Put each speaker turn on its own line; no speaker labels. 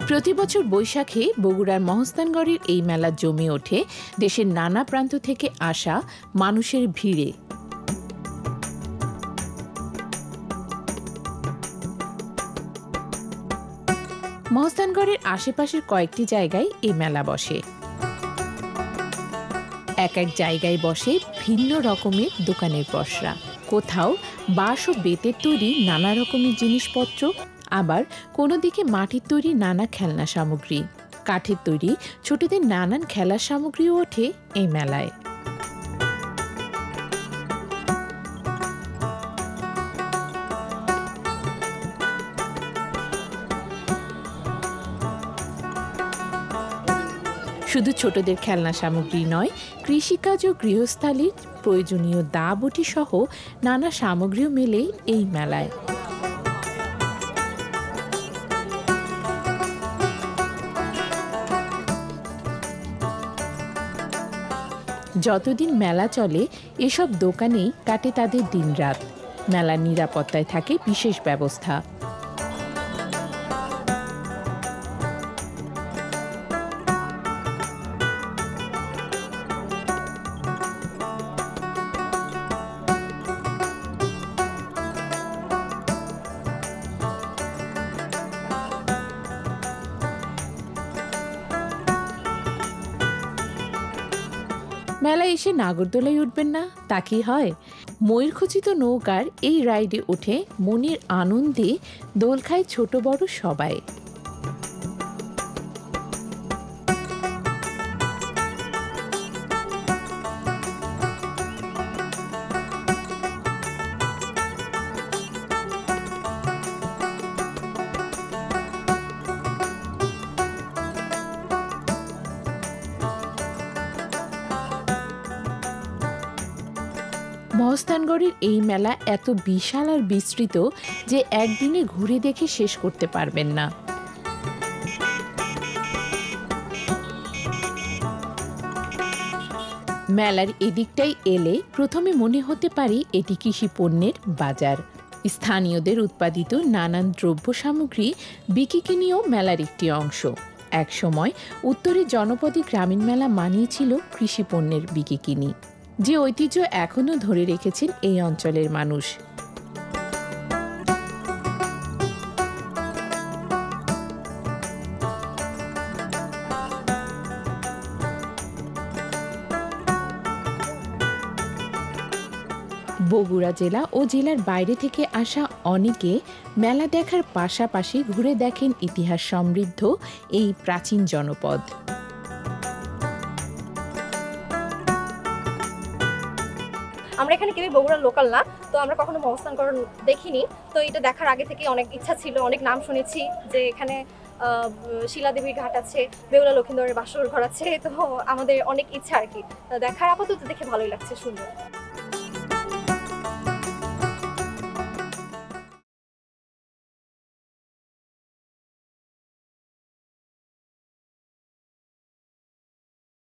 প্রতি বছর বৈশাখে বগুড়ার মহস্থানগড়ের এই মেলা জমে ওঠে দেশের নানা প্রান্ত থেকে আসা মানুষের ভিড়ে। মহস্থানগড়ের আশেপাশের কয়েকটি জায়গায় এই মেলা বসে। এক এক জায়গায় বসে ভিন্ন রকমের দোকানের পসরা। কোথাও বাঁশ ও বেতের তৈরি নানা রকমের জিনিসপত্র, আবার কোনো দিকে মাটির তৈরি নানা খেলনা সামগ্রী, কাঠের তৈরি ছোটদের নানান খেলার সামগ্রীও ওঠে এই মেলায়। শুধু ছোটদের খেলনা সামগ্রী নয়, কৃষিকাজ ও গৃহস্থালির প্রয়োজনীয় দা বটি সহ নানা সামগ্রীও মেলে এই মেলায়। যতদিন মেলা চলে এসব দোকানেই কাটে তাদের দিনরাত। মেলার নিরাপত্তায় থাকে বিশেষ ব্যবস্থা। মেলায় এসে নাগরদোলায় উঠবেন না তা কি হয়? ময়ূরখচিত নৌকার এই রাইডে উঠে মনের আনন্দে দোল খায় ছোট বড় সবাই। মহস্থানগড়ের এই মেলা এত বিশাল আর বিস্তৃত যে একদিনে ঘুরে দেখে শেষ করতে পারবেন না। মেলার এদিকটাই এলে প্রথমে মনে হতে পারে এটি কৃষি পণ্যের বাজার। স্থানীয়দের উৎপাদিত নানান দ্রব্য সামগ্রী বিকিকিনিও মেলার একটি অংশ। একসময় উত্তরের জনপদী গ্রামীণ মেলা মানিয়েছিল কৃষি পণ্যের বিকিকিনি, যে ঐতিহ্য এখনো ধরে রেখেছেন এই অঞ্চলের মানুষ। বগুড়া জেলা ও জেলার বাইরে থেকে আসা অনেকে মেলা দেখার পাশাপাশি ঘুরে দেখেন ইতিহাস সমৃদ্ধ এই প্রাচীন জনপদ।
আমরা এখানে কেউই বগুড়ার লোকাল না, তো আমরা কখনো মহস্থানগড় দেখিনি। তো এটা দেখার আগে থেকে অনেক ইচ্ছা ছিল, অনেক নাম শুনেছি যে এখানে শিলাদেবীর ঘাট আছে, বেহুলা লক্ষিন্দরের বাসর ঘর আছে। তো আমাদের অনেক ইচ্ছা আর কি দেখার, আপাতত দেখে ভালোই লাগছে, সুন্দর।